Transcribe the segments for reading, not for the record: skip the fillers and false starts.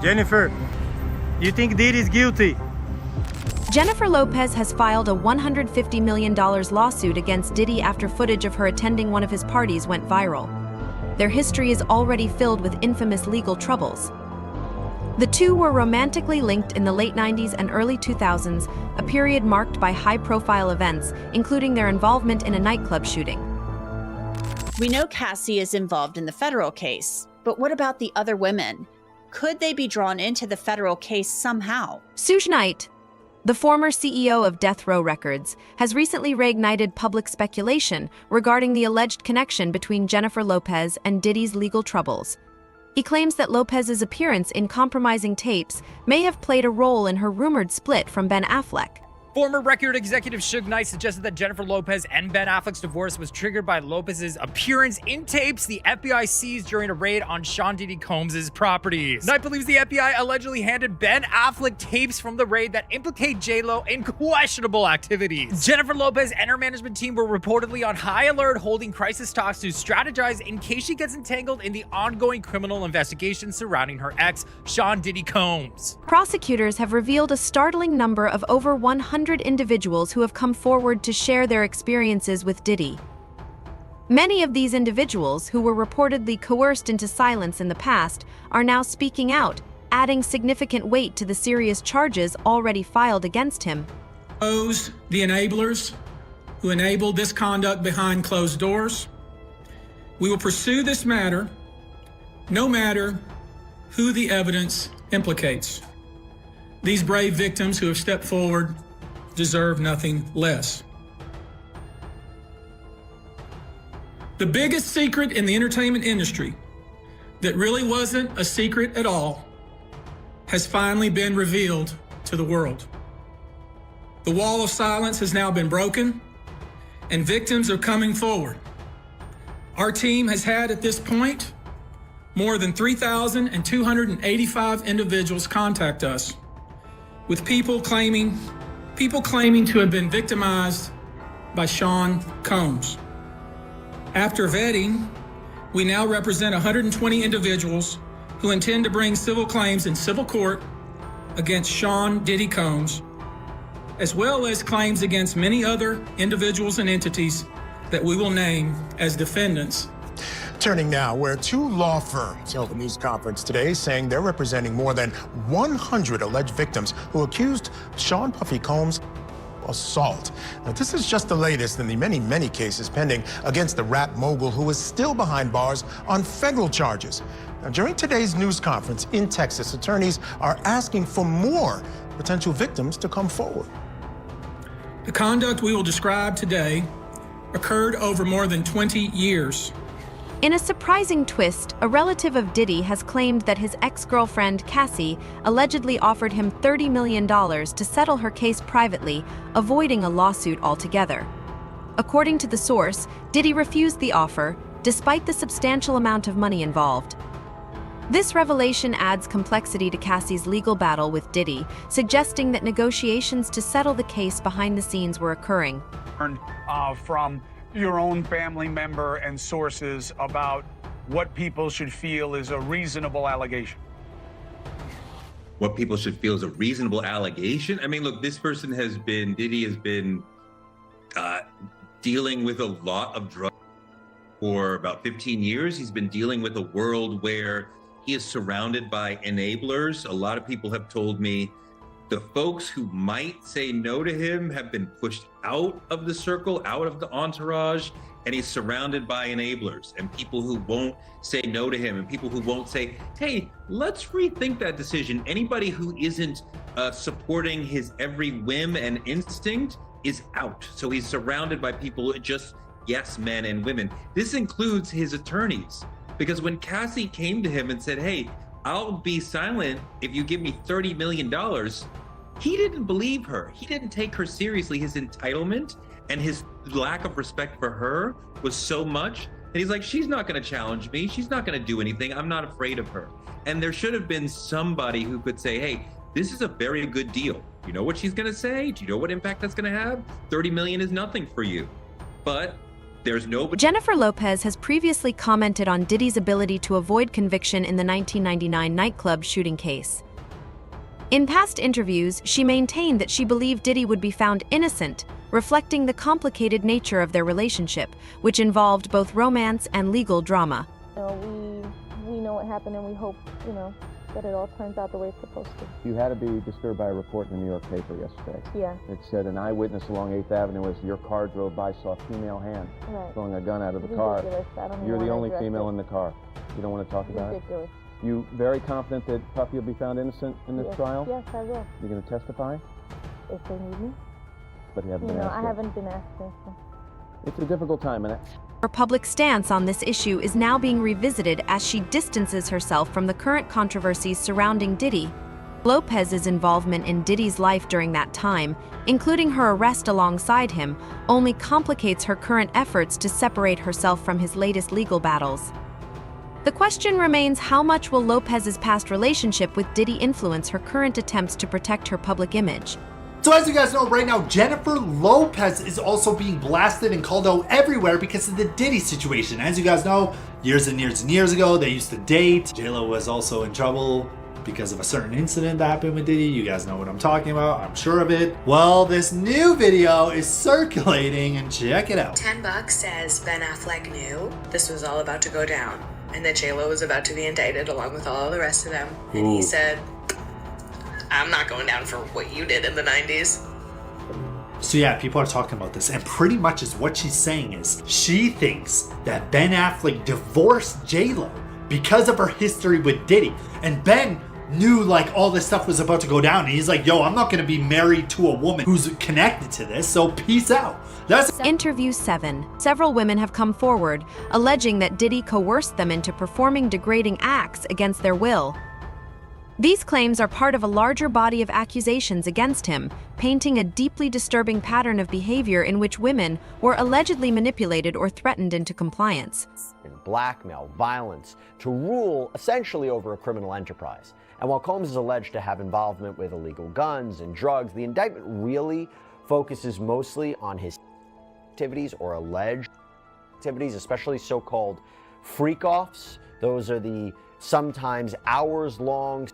Jennifer, you think Diddy is guilty? Jennifer Lopez has filed a $150 million lawsuit against Diddy after footage of her attending one of his parties went viral. Their history is already filled with infamous legal troubles. The two were romantically linked in the late 90s and early 2000s, a period marked by high-profile events, including their involvement in a nightclub shooting. We know Cassie is involved in the federal case, but what about the other women? Could they be drawn into the federal case somehow? Suge Knight, the former CEO of Death Row Records, has recently reignited public speculation regarding the alleged connection between Jennifer Lopez and Diddy's legal troubles. He claims that Lopez's appearance in compromising tapes may have played a role in her rumored split from Ben Affleck. Former record executive Suge Knight suggested that Jennifer Lopez and Ben Affleck's divorce was triggered by Lopez's appearance in tapes the FBI seized during a raid on Sean Diddy Combs' properties. Knight believes the FBI allegedly handed Ben Affleck tapes from the raid that implicate J-Lo in questionable activities. Jennifer Lopez and her management team were reportedly on high alert, holding crisis talks to strategize in case she gets entangled in the ongoing criminal investigation surrounding her ex, Sean Diddy Combs. Prosecutors have revealed a startling number of over 100 individuals who have come forward to share their experiences with Diddy. Many of these individuals, who were reportedly coerced into silence in the past, are now speaking out, adding significant weight to the serious charges already filed against him. Those, the enablers who enabled this conduct behind closed doors. We will pursue this matter, no matter who the evidence implicates. These brave victims who have stepped forward deserve nothing less. The biggest secret in the entertainment industry that really wasn't a secret at all has finally been revealed to the world. The wall of silence has now been broken, and victims are coming forward. Our team has had at this point more than 3,285 individuals contact us, with people claiming to have been victimized by Sean Combs. After vetting, we now represent 120 individuals who intend to bring civil claims in civil court against Sean Diddy Combs, as well as claims against many other individuals and entities that we will name as defendants. Turning now, where two law firms held a news conference today saying they're representing more than 100 alleged victims who accused Sean Puffy Combs of assault. Now, this is just the latest in the many cases pending against the rap mogul, who is still behind bars on federal charges. Now, during today's news conference in Texas, attorneys are asking for more potential victims to come forward. The conduct we will describe today occurred over more than 20 years. In a surprising twist, a relative of Diddy has claimed that his ex-girlfriend, Cassie, allegedly offered him $30 million to settle her case privately, avoiding a lawsuit altogether. According to the source, Diddy refused the offer, despite the substantial amount of money involved. This revelation adds complexity to Cassie's legal battle with Diddy, suggesting that negotiations to settle the case behind the scenes were occurring. From your own family member and sources about what people should feel is a reasonable allegation? What people should feel is a reasonable allegation? I mean, look, this person Diddy has been dealing with a lot of drugs for about 15 years. He's been dealing with a world where he is surrounded by enablers. A lot of people have told me the folks who might say no to him have been pushed out of the circle, out of the entourage, and he's surrounded by enablers and people who won't say no to him and people who won't say, hey, let's rethink that decision. Anybody who isn't supporting his every whim and instinct is out. So he's surrounded by people, just yes men and women. This includes his attorneys, because when Cassie came to him and said, hey, I'll be silent if you give me $30 million, he didn't believe her. He didn't take her seriously. His entitlement and his lack of respect for her was so much that he's like, she's not going to challenge me. She's not going to do anything. I'm not afraid of her. And there should have been somebody who could say, hey, this is a very good deal. You know what she's going to say? Do you know what impact that's going to have? 30 million is nothing for you. But There's nobody. Jennifer Lopez has previously commented on Diddy's ability to avoid conviction in the 1999 nightclub shooting case. In past interviews, she maintained that she believed Diddy would be found innocent, reflecting the complicated nature of their relationship, which involved both romance and legal drama. We know what happened, and we hope, that it all turns out the way it's supposed to. You had to be disturbed by a report in the New York paper yesterday. Yeah. It said an eyewitness along 8th Avenue as your car drove by saw a female hand throwing a gun out of the car. You're the only female in the car. You don't want to talk about it? You very confident that Puffy will be found innocent in this trial? Yes, I will. You're going to testify? If they need me. But you haven't been asked I yet. haven't been asked yet. It's a difficult time, and Her public stance on this issue is now being revisited as she distances herself from the current controversies surrounding Diddy. Lopez's involvement in Diddy's life during that time, including her arrest alongside him, only complicates her current efforts to separate herself from his latest legal battles. The question remains, how much will Lopez's past relationship with Diddy influence her current attempts to protect her public image? So as you guys know right now, Jennifer Lopez is also being blasted and called out everywhere because of the Diddy situation. As you guys know, years and years and years ago, they used to date. J-Lo was also in trouble because of a certain incident that happened with Diddy. You guys know what I'm talking about, I'm sure of it. Well, this new video is circulating, and check it out. $10 says Ben Affleck knew this was all about to go down and that J-Lo was about to be indicted along with all the rest of them. And he said, I'm not going down for what you did in the 90s. So yeah, people are talking about this, and pretty much is what she's saying is she thinks that Ben Affleck divorced J-Lo because of her history with Diddy. And Ben knew like all this stuff was about to go down, and he's like, yo, I'm not gonna be married to a woman who's connected to this, so peace out. That's Interview 7. Several women have come forward, alleging that Diddy coerced them into performing degrading acts against their will. These claims are part of a larger body of accusations against him, painting a deeply disturbing pattern of behavior in which women were allegedly manipulated or threatened into compliance. Blackmail, violence, to rule essentially over a criminal enterprise. And while Combs is alleged to have involvement with illegal guns and drugs, the indictment really focuses mostly on his activities or alleged activities, especially so-called freak-offs. Those are the sometimes hours-long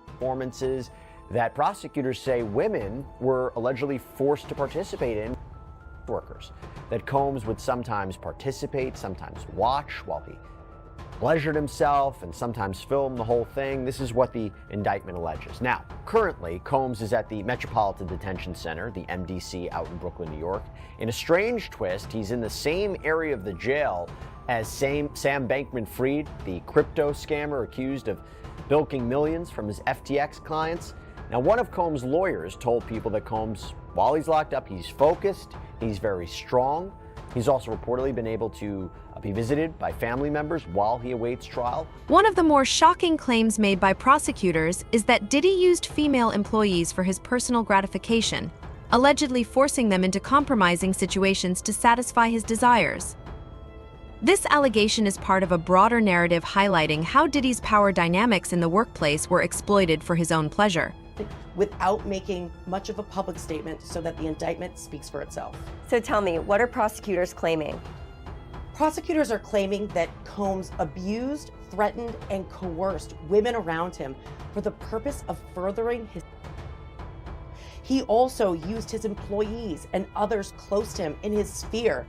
performances that prosecutors say women were allegedly forced to participate in. Workers that Combs would sometimes participate, sometimes watch while he pleasured himself, and sometimes film the whole thing. This is what the indictment alleges. Now, currently, Combs is at the Metropolitan Detention Center, the MDC, out in Brooklyn, New York. In a strange twist, he's in the same area of the jail as Sam Bankman-Fried, the crypto scammer accused of bilking millions from his FTX clients. Now, one of Combs' lawyers told people that Combs, while he's locked up, he's focused, he's very strong. He's also reportedly been able to be visited by family members while he awaits trial. One of the more shocking claims made by prosecutors is that Diddy used female employees for his personal gratification, allegedly forcing them into compromising situations to satisfy his desires. This allegation is part of a broader narrative highlighting how Diddy's power dynamics in the workplace were exploited for his own pleasure. Without making much of a public statement so that the indictment speaks for itself. So tell me, what are prosecutors claiming? Prosecutors are claiming that Combs abused, threatened, and coerced women around him for the purpose of furthering his. He also used his employees and others close to him in his sphere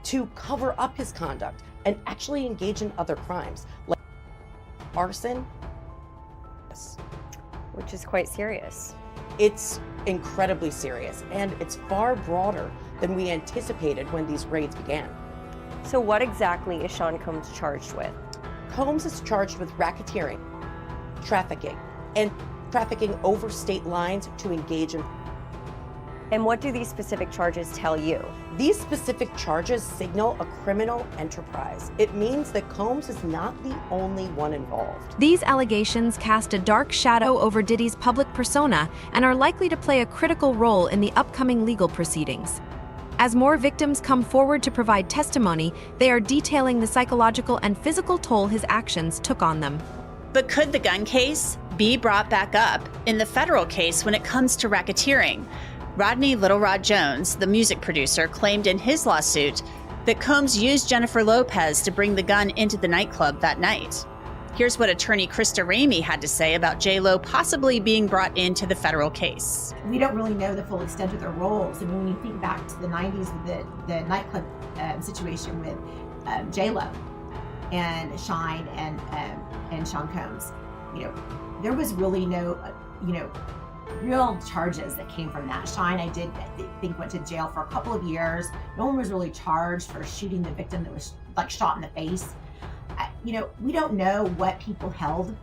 to cover up his conduct and actually engage in other crimes like arson. Which is quite serious. It's incredibly serious, and it's far broader than we anticipated when these raids began. So what exactly is Sean Combs charged with? Combs is charged with racketeering, trafficking, and trafficking over state lines to engage in. And what do these specific charges tell you? These specific charges signal a criminal enterprise. It means that Combs is not the only one involved. These allegations cast a dark shadow over Diddy's public persona and are likely to play a critical role in the upcoming legal proceedings. As more victims come forward to provide testimony, they are detailing the psychological and physical toll his actions took on them. But could the gun case be brought back up in the federal case when it comes to racketeering? Rodney Little Rod Jones, the music producer, claimed in his lawsuit that Combs used Jennifer Lopez to bring the gun into the nightclub that night. Here's what attorney Krista Ramey had to say about J-Lo possibly being brought into the federal case. We don't really know the full extent of their roles. I mean, when you think back to the 90s with the nightclub situation with J-Lo and Shine and Sean Combs, there was really no, real charges that came from that. Shine, I think, went to jail for a couple of years. No one was really charged for shooting the victim that was shot in the face. We don't know what people held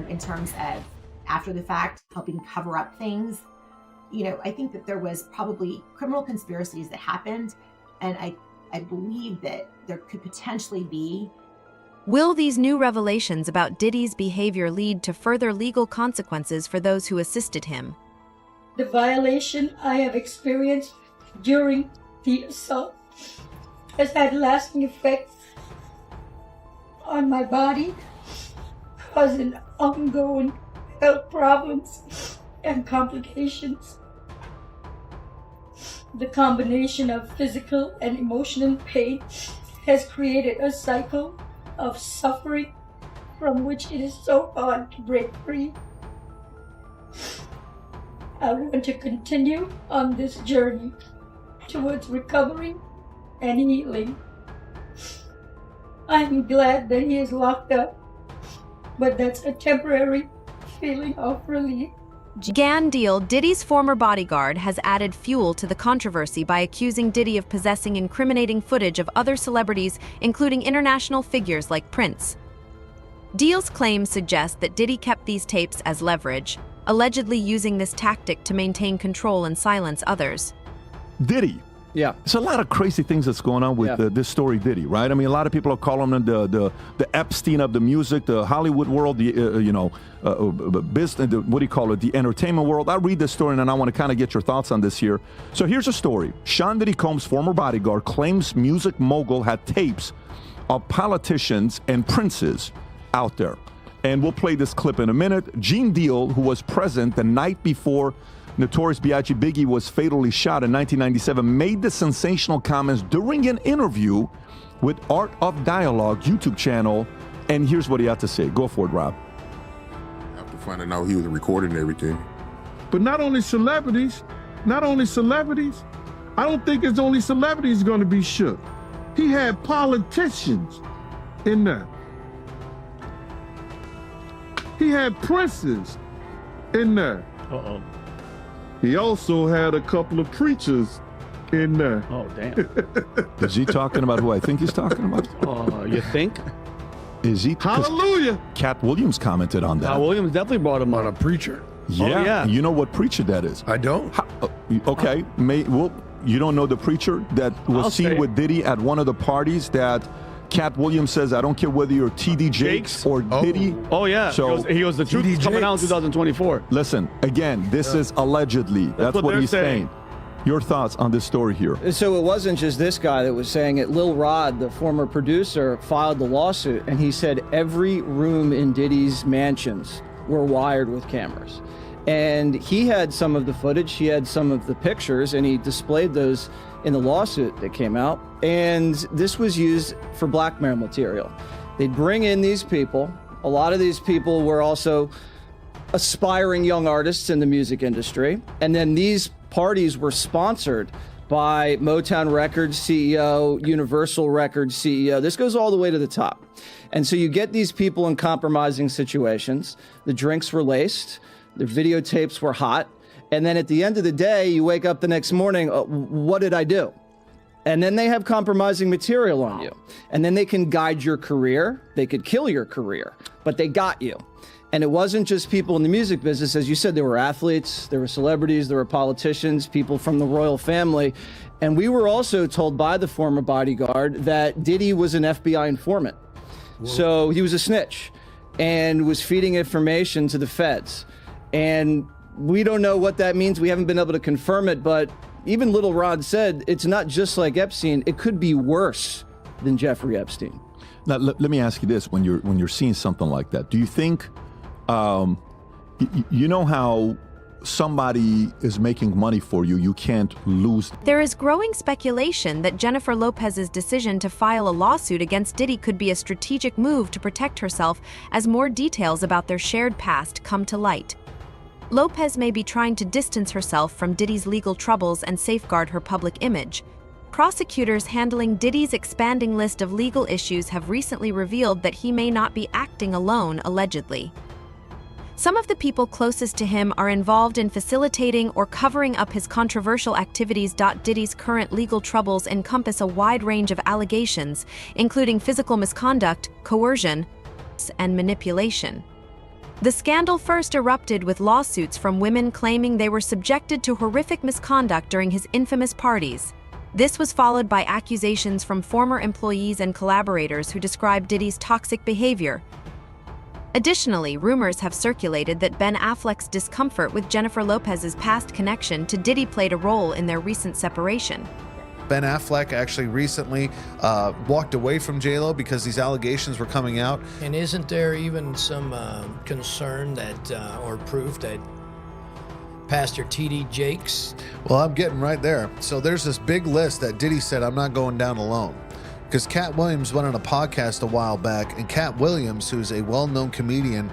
in terms of after the fact, helping cover up things. I think that there was probably criminal conspiracies that happened, and I believe that there could potentially be. Will these new revelations about Diddy's behavior lead to further legal consequences for those who assisted him? The violation I have experienced during the assault has had lasting effects on my body, causing ongoing health problems and complications. The combination of physical and emotional pain has created a cycle of suffering from which it is so hard to break free. I want to continue on this journey towards recovery and healing. I'm glad that he is locked up, but that's a temporary feeling of relief. Gan Deal, Diddy's former bodyguard, has added fuel to the controversy by accusing Diddy of possessing incriminating footage of other celebrities, including international figures like Prince. Deal's claims suggest that Diddy kept these tapes as leverage, allegedly using this tactic to maintain control and silence others. Diddy. Yeah. There's a lot of crazy things that's going on with this story, Diddy, right? I mean, a lot of people are calling him the Epstein of the music, the Hollywood world, the business, what do you call it, the entertainment world. I read this story and I want to kind of get your thoughts on this here. So here's a story. Sean Diddy Combs' former bodyguard claims music mogul had tapes of politicians and princes out there. And we'll play this clip in a minute. Gene Deal, who was present the night before Notorious B.I.G. Biggie was fatally shot in 1997, made the sensational comments during an interview with Art of Dialogue YouTube channel, and here's what he had to say. Go for it, Rob. After finding out he was recording everything. But not only celebrities, I don't think it's only celebrities going to be shook. He had politicians in there. He had princes in there. Uh-oh. He also had a couple of preachers in there. Oh, damn. Is he talking about who I think he's talking about? You think? Is he? Hallelujah. Cat Williams commented on that. Cat Williams definitely brought him on. A preacher. Yeah. Oh, yeah. You know what preacher that is? I don't. Okay. You don't know the preacher that was seen with Diddy at one of the parties that Cat Williams says, I don't care whether you're T.D. Jakes or Diddy. Oh, yeah. So he goes, the truth is coming out in 2024. Listen, again, this is allegedly. That's what he's saying. Your thoughts on this story here? So it wasn't just this guy that was saying it. Lil Rod, the former producer, filed the lawsuit, and he said every room in Diddy's mansions were wired with cameras. And he had some of the footage, he had some of the pictures, and he displayed those in the lawsuit that came out. And this was used for blackmail material. They'd bring in these people. A lot of these people were also aspiring young artists in the music industry. And then these parties were sponsored by Motown Records CEO, Universal Records CEO. This goes all the way to the top. And so you get these people in compromising situations. The drinks were laced. The videotapes were hot. And then at the end of the day, you wake up the next morning, what did I do? And then they have compromising material on you. And then they can guide your career. They could kill your career, but they got you. And it wasn't just people in the music business. As you said, there were athletes, there were celebrities, there were politicians, people from the royal family. And we were also told by the former bodyguard that Diddy was an FBI informant. Whoa. So he was a snitch and was feeding information to the feds. And we don't know what that means. We haven't been able to confirm it, but even Little Rod said it's not just like Epstein. It could be worse than Jeffrey Epstein. Now, let me ask you this: when you're seeing something like that, do you think, you know how somebody is making money for you, you can't lose. There is growing speculation that Jennifer Lopez's decision to file a lawsuit against Diddy could be a strategic move to protect herself as more details about their shared past come to light. Lopez may be trying to distance herself from Diddy's legal troubles and safeguard her public image. Prosecutors handling Diddy's expanding list of legal issues have recently revealed that he may not be acting alone, allegedly. Some of the people closest to him are involved in facilitating or covering up his controversial activities. Diddy's current legal troubles encompass a wide range of allegations, including physical misconduct, coercion, and manipulation. The scandal first erupted with lawsuits from women claiming they were subjected to horrific misconduct during his infamous parties. This was followed by accusations from former employees and collaborators who described Diddy's toxic behavior. Additionally, rumors have circulated that Ben Affleck's discomfort with Jennifer Lopez's past connection to Diddy played a role in their recent separation. Ben Affleck actually recently walked away from J-Lo because these allegations were coming out. And isn't there even some concern that, or proof that Pastor T.D. Jakes? Well, I'm getting right there. So there's this big list that Diddy said, I'm not going down alone. Because Cat Williams went on a podcast a while back, and Cat Williams, who's a well-known comedian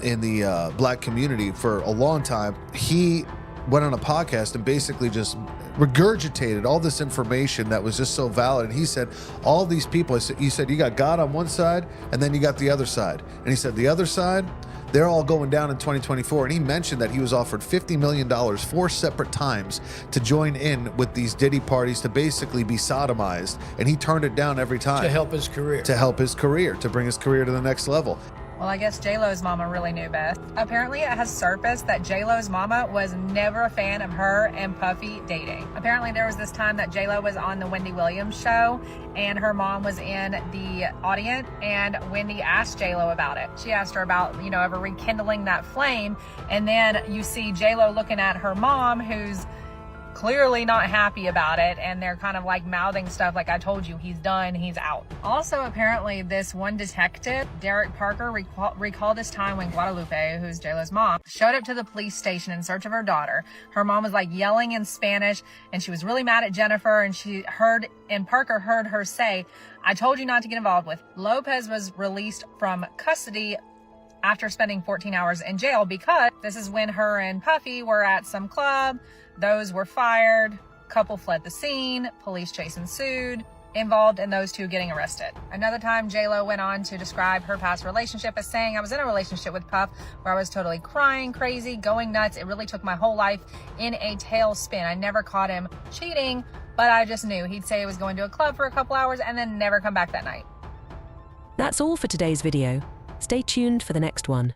in the black community for a long time, he went on a podcast and basically just regurgitated all this information that was just so valid. And he said, all these people, he said, you got God on one side, and then you got the other side. And he said, the other side, they're all going down in 2024. And he mentioned that he was offered $50 million 4 separate times to join in with these Diddy parties to basically be sodomized. And he turned it down every time. To help his career. To help his career, to bring his career to the next level. Well, I guess J-Lo's mama really knew best. Apparently, it has surfaced that J-Lo's mama was never a fan of her and Puffy dating. Apparently, there was this time that J-Lo was on the Wendy Williams show, and her mom was in the audience, and Wendy asked J-Lo about it. She asked her about, ever rekindling that flame, and then you see J-Lo looking at her mom, who's clearly not happy about it, and they're kind of like mouthing stuff like, I told you, he's done, he's out. Also, apparently, this one detective, Derek Parker, recalled this time when Guadalupe, who's J-Lo's mom, showed up to the police station in search of her daughter. Her mom was like yelling in Spanish, and she was really mad at Jennifer, and Parker heard her say, I told you not to get involved with. Lopez was released from custody after spending 14 hours in jail because this is when her and Puffy were at some club. Those were fired, couple fled the scene, police chase ensued, involved in those two getting arrested. Another time, J-Lo went on to describe her past relationship as saying, I was in a relationship with Puff where I was totally crying, crazy, going nuts. It really took my whole life in a tailspin. I never caught him cheating, but I just knew. He'd say he was going to a club for a couple hours and then never come back that night. That's all for today's video. Stay tuned for the next one.